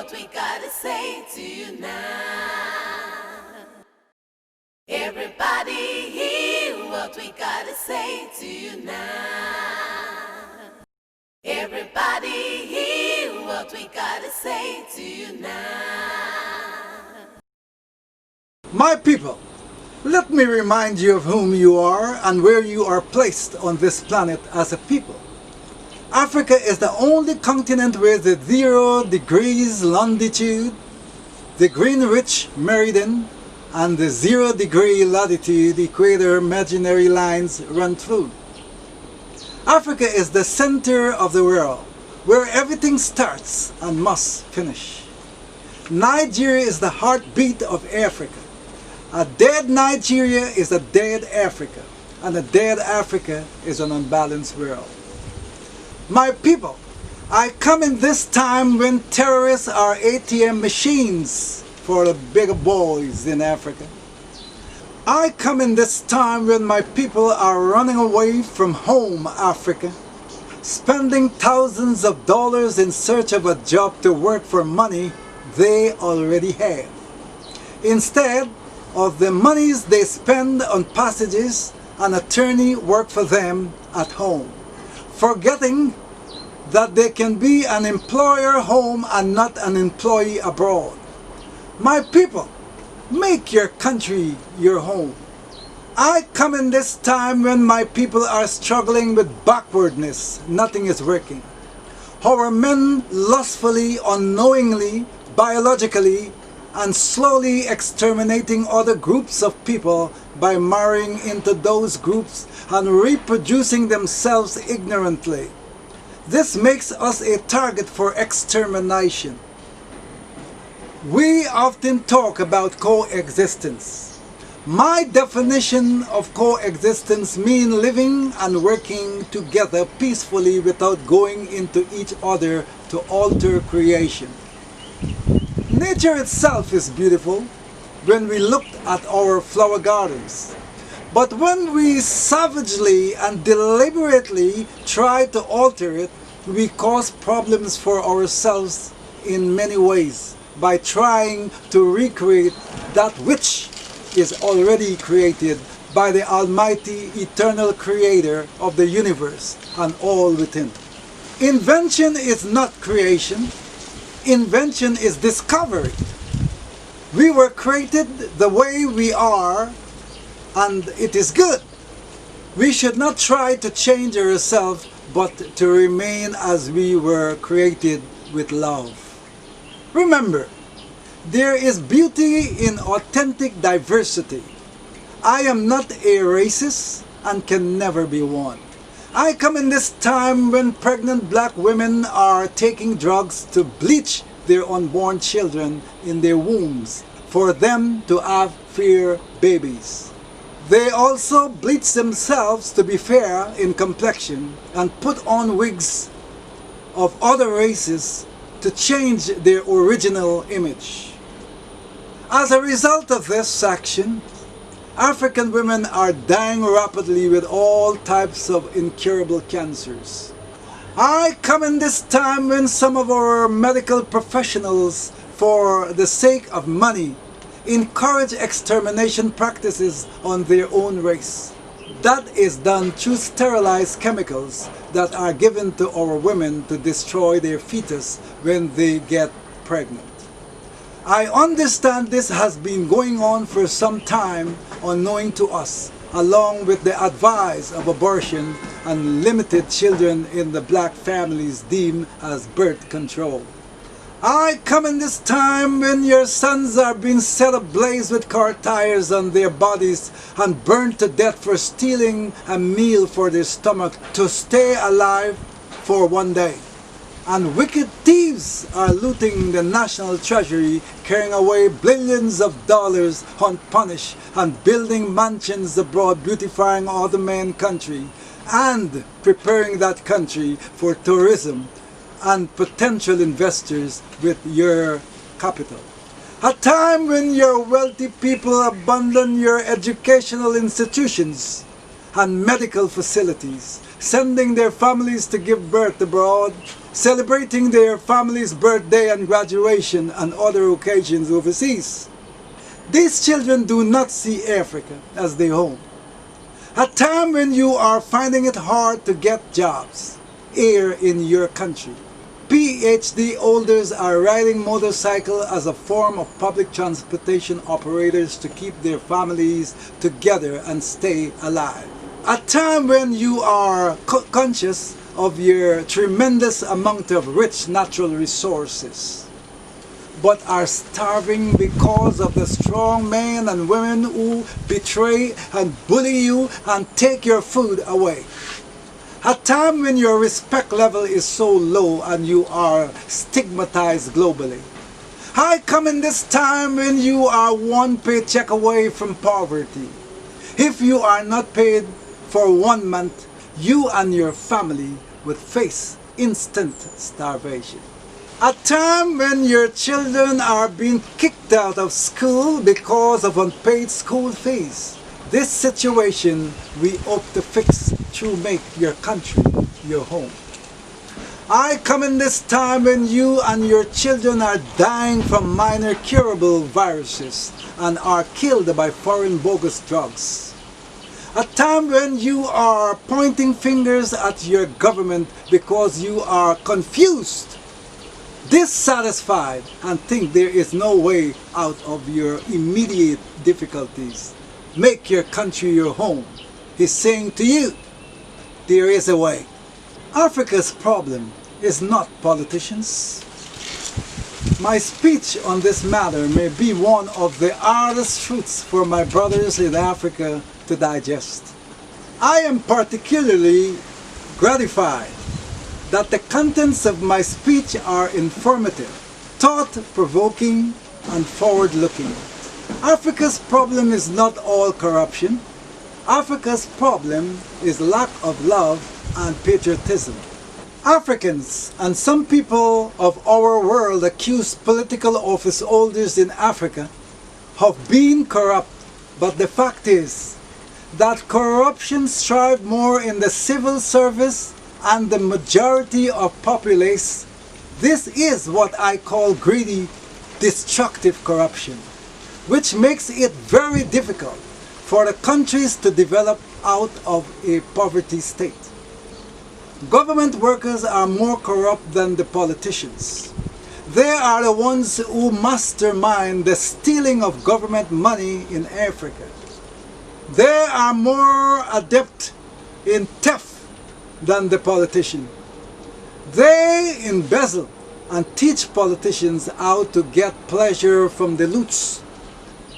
what we gotta say to you now. Everybody hear what we gotta say to you now. Everybody hear what we gotta say to you now. My people, let me remind you of whom you are and where you are placed on this planet as a people. Africa is the only continent with the 0 degrees longitude, the Greenwich Meridian, and the 0 degree latitude equator imaginary lines run through. Africa is the center of the world, where everything starts and must finish. Nigeria is the heartbeat of Africa. A dead Nigeria is a dead Africa, and a dead Africa is an unbalanced world. My people, I come in this time when terrorists are ATM machines for the bigger boys in Africa. I come in this time when my people are running away from home Africa, spending thousands of dollars in search of a job to work for money they already have. Instead of the monies they spend on passages, an attorney work for them at home, forgetting that they can be an employer home and not an employee abroad. My people, make your country your home. I come in this time when my people are struggling with backwardness. Nothing is working. Our men lustfully, unknowingly, biologically, and slowly exterminating other groups of people by marrying into those groups and reproducing themselves ignorantly. This makes us a target for extermination. We often talk about coexistence. My definition of coexistence means living and working together peacefully without going into each other to alter creation. Nature itself is beautiful when we look at our flower gardens. But when we savagely and deliberately try to alter it, we cause problems for ourselves in many ways by trying to recreate that which is already created by the Almighty Eternal Creator of the universe and all within. Invention is not creation. Invention is discovery. We were created the way we are, and it is good. We should not try to change ourselves, but to remain as we were created with love. Remember, there is beauty in authentic diversity. I am not a racist and can never be one. I come in this time when pregnant black women are taking drugs to bleach their unborn children in their wombs for them to have fair babies. They also bleach themselves to be fair in complexion and put on wigs of other races to change their original image. As a result of this action, African women are dying rapidly with all types of incurable cancers. I come in this time when some of our medical professionals, for the sake of money, encourage extermination practices on their own race. That is done through sterilized chemicals that are given to our women to destroy their fetus when they get pregnant. I understand this has been going on for some time, unknowing to us, along with the advice of abortion and limited children in the black families deemed as birth control. I come in this time when your sons are being set ablaze with car tires on their bodies and burned to death for stealing a meal for their stomach to stay alive for one day. And wicked thieves are looting the national treasury, carrying away billions of dollars unpunished and building mansions abroad, beautifying other men's country and preparing that country for tourism and potential investors with your capital. A time when your wealthy people abandon your educational institutions and medical facilities, sending their families to give birth abroad celebrating their family's birthday and graduation and other occasions overseas. These children do not see Africa as their home. A time when you are finding it hard to get jobs here in your country. PhD holders are riding motorcycle as a form of public transportation operators to keep their families together and stay alive. A time when you are conscious of your tremendous amount of rich natural resources, but are starving because of the strong men and women who betray and bully you and take your food away. A time when your respect level is so low and you are stigmatized globally. I come in this time when you are one paycheck away from poverty. If you are not paid for 1 month, you and your family would face instant starvation. A time when your children are being kicked out of school because of unpaid school fees. This situation we hope to fix through make your country your home. I come in this time when you and your children are dying from minor curable viruses and are killed by foreign bogus drugs. A time when you are pointing fingers at your government because you are confused, dissatisfied, and think there is no way out of your immediate difficulties. Make your country your home. He's saying to you, there is a way. Africa's problem is not politicians. My speech on this matter may be one of the hardest truths for my brothers in Africa to digest. I am particularly gratified that the contents of my speech are informative, thought-provoking, and forward-looking. Africa's problem is not all corruption. Africa's problem is lack of love and patriotism. Africans and some people of our world accuse political office holders in Africa of being corrupt, but the fact is that corruption strives more in the civil service and the majority of populace. This is what I call greedy, destructive corruption, which makes it very difficult for the countries to develop out of a poverty state. Government workers are more corrupt than the politicians. They are the ones who mastermind the stealing of government money in Africa. They are more adept in theft than the politician. They embezzle and teach politicians how to get pleasure from the loots.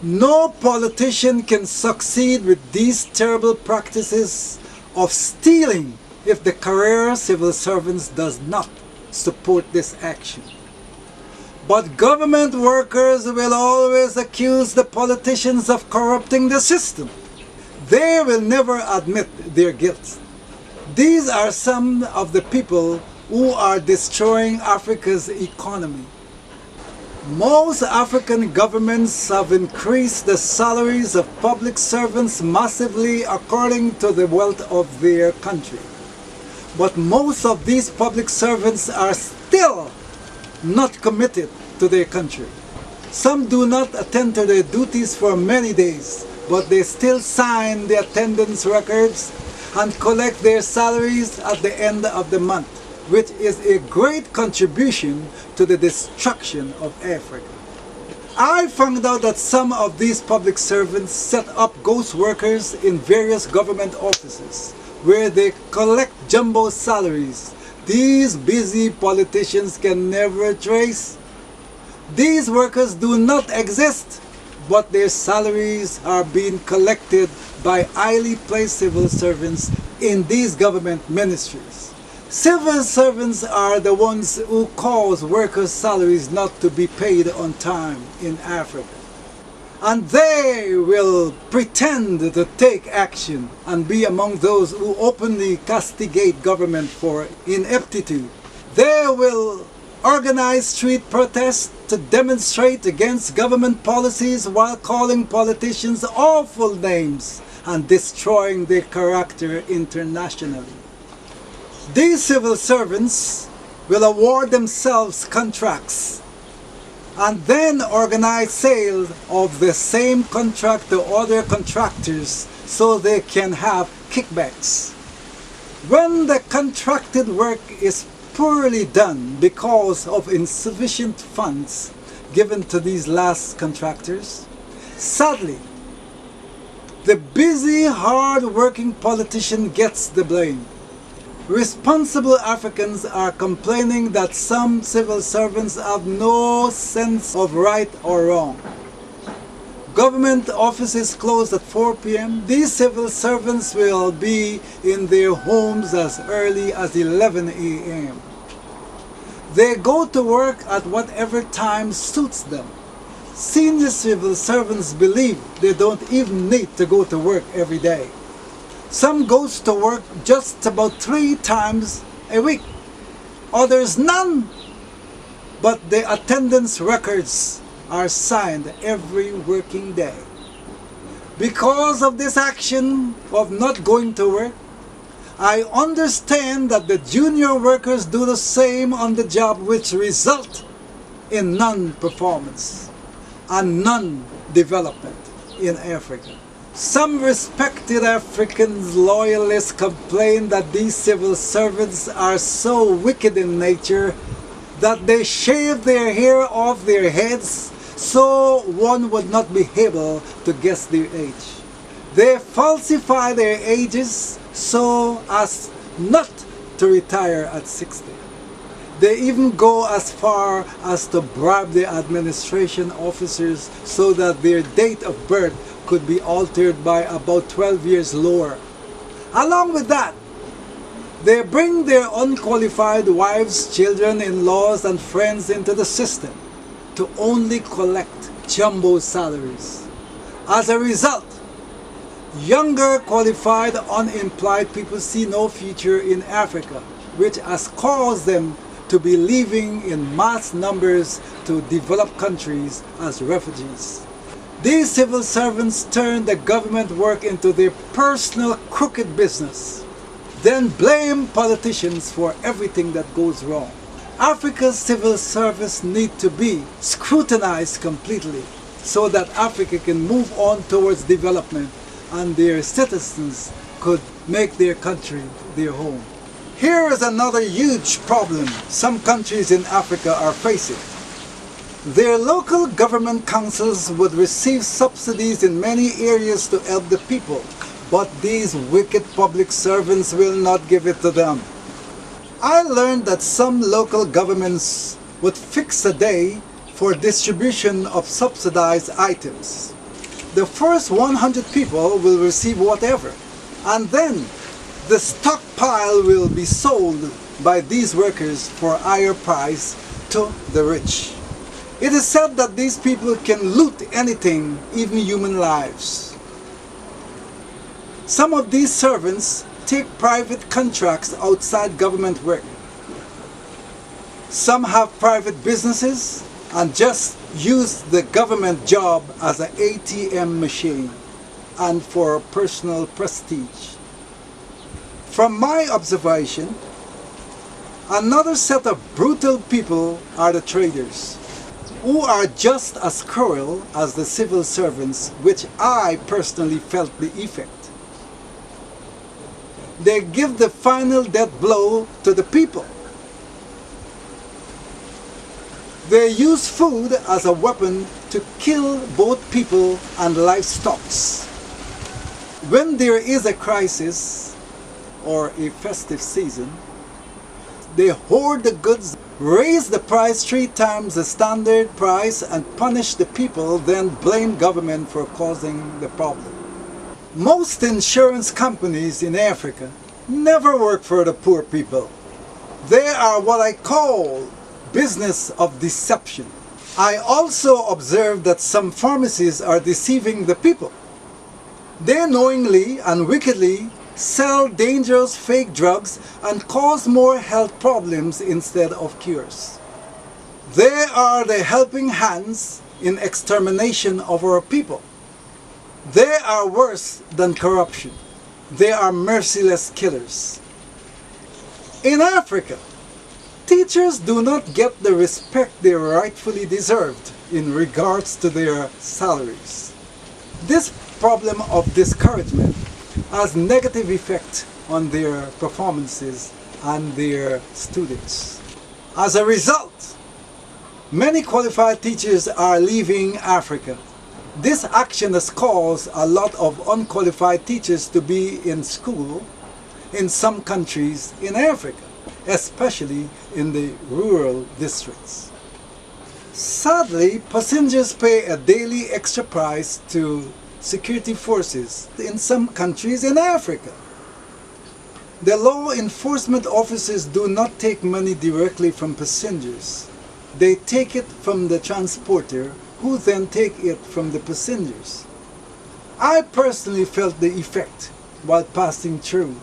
No politician can succeed with these terrible practices of stealing if the career civil servants does not support this action. But government workers will always accuse the politicians of corrupting the system. They will never admit their guilt. These are some of the people who are destroying Africa's economy. Most African governments have increased the salaries of public servants massively according to the wealth of their country. But most of these public servants are still not committed to their country. Some do not attend to their duties for many days, but they still sign the attendance records and collect their salaries at the end of the month, which is a great contribution to the destruction of Africa. I found out that some of these public servants set up ghost workers in various government offices where they collect jumbo salaries. These busy politicians can never trace. These workers do not exist, but their salaries are being collected by highly placed civil servants in these government ministries. Civil servants are the ones who cause workers' salaries not to be paid on time in Africa. And they will pretend to take action and be among those who openly castigate government for ineptitude. They will organize street protests to demonstrate against government policies while calling politicians awful names and destroying their character internationally. These civil servants will award themselves contracts and then organize sales of the same contract to other contractors so they can have kickbacks. When the contracted work is poorly done because of insufficient funds given to these last contractors, sadly, the busy, hard-working politician gets the blame. Responsible Africans are complaining that some civil servants have no sense of right or wrong. Government offices close at 4 p.m. These civil servants will be in their homes as early as 11 a.m. They go to work at whatever time suits them. Senior civil servants believe they don't even need to go to work every day. Some goes to work just about 3 times a week, others none. But the attendance records are signed every working day. Because of this action of not going to work, I understand that the junior workers do the same on the job, which result in non-performance and non-development in Africa. Some respected African loyalists complain that these civil servants are so wicked in nature that they shave their hair off their heads so one would not be able to guess their age. They falsify their ages so as not to retire at 60. They even go as far as to bribe the administration officers so that their date of birth could be altered by about 12 years lower. Along with that, they bring their unqualified wives, children, in-laws, and friends into the system to only collect jumbo salaries. As a result, younger, qualified, unemployed people see no future in Africa, which has caused them to be leaving in mass numbers to developed countries as refugees. These civil servants turn the government work into their personal crooked business, then blame politicians for everything that goes wrong. Africa's civil service need to be scrutinized completely so that Africa can move on towards development and their citizens could make their country their home. Here is another huge problem some countries in Africa are facing. Their local government councils would receive subsidies in many areas to help the people, but these wicked public servants will not give it to them. I learned that some local governments would fix a day for distribution of subsidized items. The first 100 people will receive whatever, and then the stockpile will be sold by these workers for a higher price to the rich. It is said that these people can loot anything, even human lives. Some of these servants take private contracts outside government work. Some have private businesses and just use the government job as an ATM machine and for personal prestige. From my observation, another set of brutal people are the traders, who are just as cruel as the civil servants, which I personally felt the effect. They give the final death blow to the people. They use food as a weapon to kill both people and livestock. When there is a crisis or a festive season, they hoard the goods, raise the price 3 times the standard price, and punish the people, then blame government for causing the problem. Most insurance companies in Africa never work for the poor people. They are what I call business of deception. I also observed that some pharmacies are deceiving the people. They knowingly and wickedly sell dangerous fake drugs and cause more health problems instead of cures. They are the helping hands in extermination of our people. They are worse than corruption. They are merciless killers. In Africa, Teachers do not get the respect they rightfully deserved in regards to their salaries. This problem of discouragement has negative effect on their performances and their students. As a result, many qualified teachers are leaving Africa. This action has caused a lot of unqualified teachers to be in school in some countries in Africa, especially in the rural districts. Sadly, passengers pay a daily extra price to security forces in some countries in Africa. The law enforcement officers do not take money directly from passengers. They take it from the transporter, who then take it from the passengers. I personally felt the effect while passing through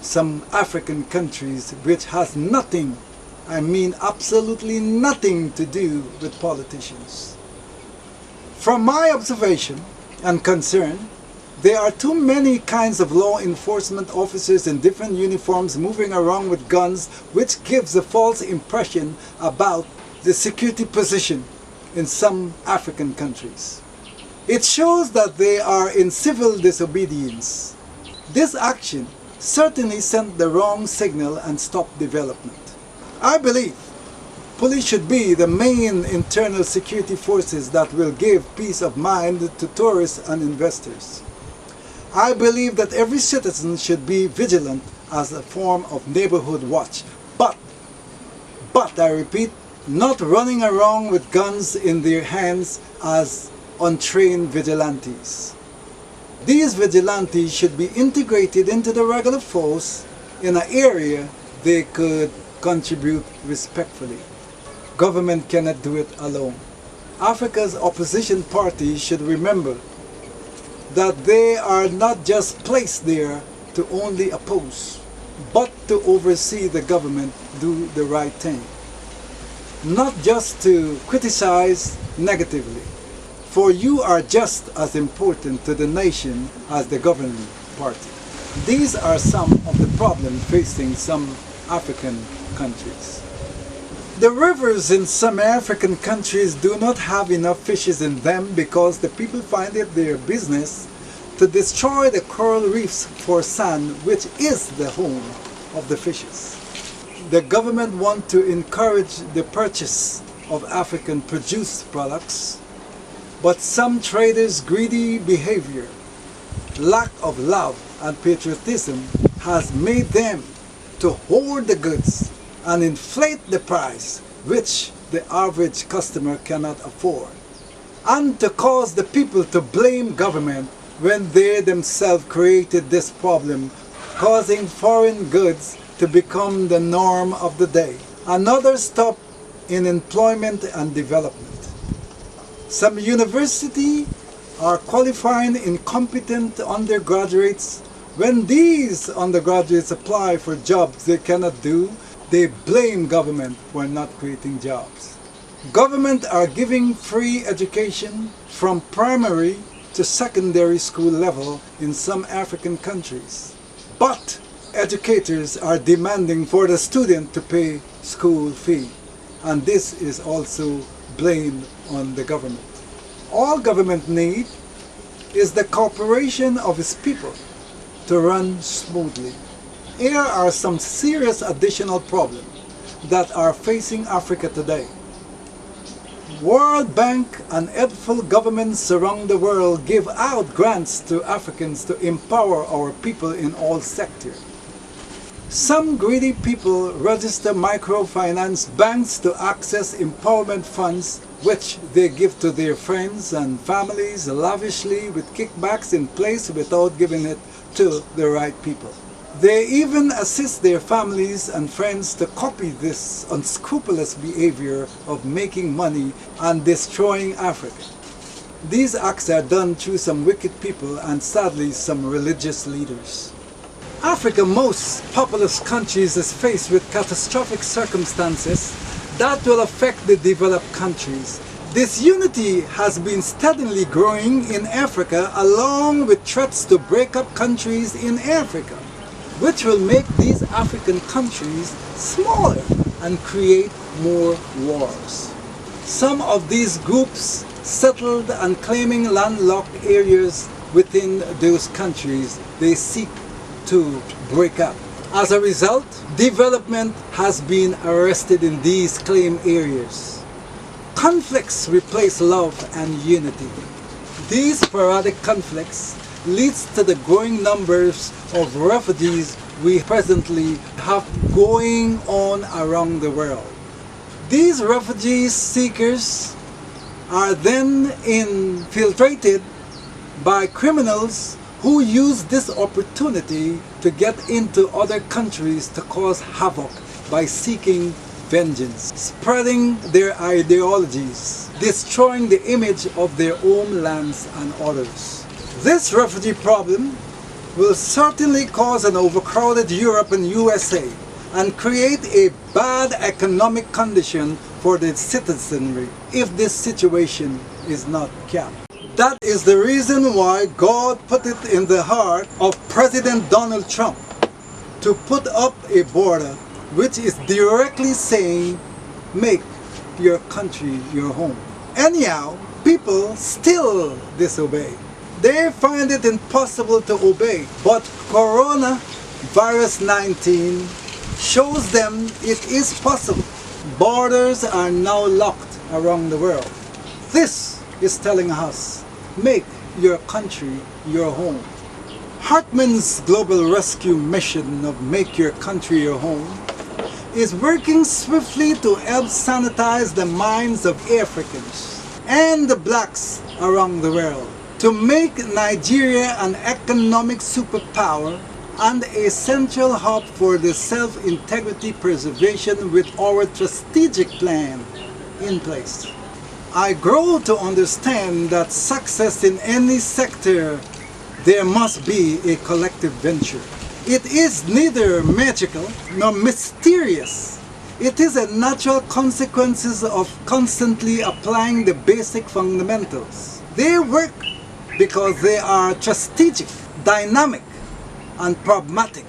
some African countries which has nothing, I mean absolutely nothing to do with politicians. From my observation and concern, there are too many kinds of law enforcement officers in different uniforms moving around with guns, which gives a false impression about the security position in some African countries. It shows that they are in civil disobedience. This action certainly sent the wrong signal and stopped development. I believe police should be the main internal security forces that will give peace of mind to tourists and investors. I believe that every citizen should be vigilant as a form of neighborhood watch, but I repeat, not running around with guns in their hands as untrained vigilantes. These vigilantes should be integrated into the regular force in an area they could contribute respectfully. Government cannot do it alone. Africa's opposition parties should remember that they are not just placed there to only oppose, but to oversee the government do the right thing. Not just to criticize negatively, for you are just as important to the nation as the governing party. These are some of the problems facing some African countries. The rivers in some African countries do not have enough fishes in them because the people find it their business to destroy the coral reefs for sand, which is the home of the fishes. The government wants to encourage the purchase of African produced products, but some traders' greedy behavior, lack of love and patriotism has made them to hoard the goods and inflate the price, which the average customer cannot afford, and to cause the people to blame government when they themselves created this problem, causing foreign goods to become the norm of the day. Another stop in employment and development. Some universities are qualifying incompetent undergraduates. When these undergraduates apply for jobs they cannot do, they blame government for not creating jobs. Government are giving free education from primary to secondary school level in some African countries. But educators are demanding for the student to pay school fee, and this is also blamed on the government. All government need is the cooperation of its people to run smoothly. Here are some serious additional problems that are facing Africa today. World Bank and helpful governments around the world give out grants to Africans to empower our people in all sectors. Some greedy people register microfinance banks to access empowerment funds which they give to their friends and families lavishly with kickbacks in place without giving it to the right people. They even assist their families and friends to copy this unscrupulous behavior of making money and destroying Africa. These acts are done through some wicked people and sadly some religious leaders. Africa's most populous countries is faced with catastrophic circumstances that will affect the developed countries. This unity has been steadily growing in Africa along with threats to break up countries in Africa, which will make these African countries smaller and create more wars. Some of these groups settled and claiming landlocked areas within those countries they seek to break up. As a result, development has been arrested in these claimed areas. Conflicts replace love and unity. These sporadic conflicts leads to the growing numbers of refugees we presently have going on around the world. These refugee seekers are then infiltrated by criminals who use this opportunity to get into other countries to cause havoc by seeking vengeance, spreading their ideologies, destroying the image of their homelands and others. This refugee problem will certainly cause an overcrowded Europe and USA and create a bad economic condition for the citizenry if this situation is not kept. That is the reason why God put it in the heart of President Donald Trump to put up a border which is directly saying, make your country your home. Anyhow, people still disobey. They find it impossible to obey, but coronavirus 19 shows them it is possible. Borders are now locked around the world. This is telling us, make your country your home. Hartman'S global rescue mission of Make Your Country Your Home is working swiftly to help sanitize the minds of Africans and the blacks around the world, to make Nigeria an economic superpower and a central hub for the self-integrity preservation with our strategic plan in place. I grow to understand that success in any sector, there must be a collective venture. It is neither magical nor mysterious. It is a natural consequence of constantly applying the basic fundamentals. They work because they are strategic, dynamic, and pragmatic.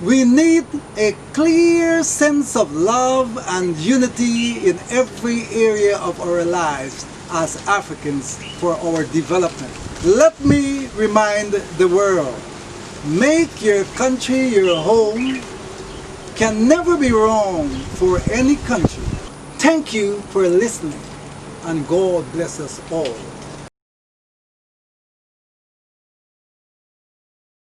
We need a clear sense of love and unity in every area of our lives as Africans for our development. Let me remind the world, make your country your home can never be wrong for any country. Thank you for listening, and God bless us all.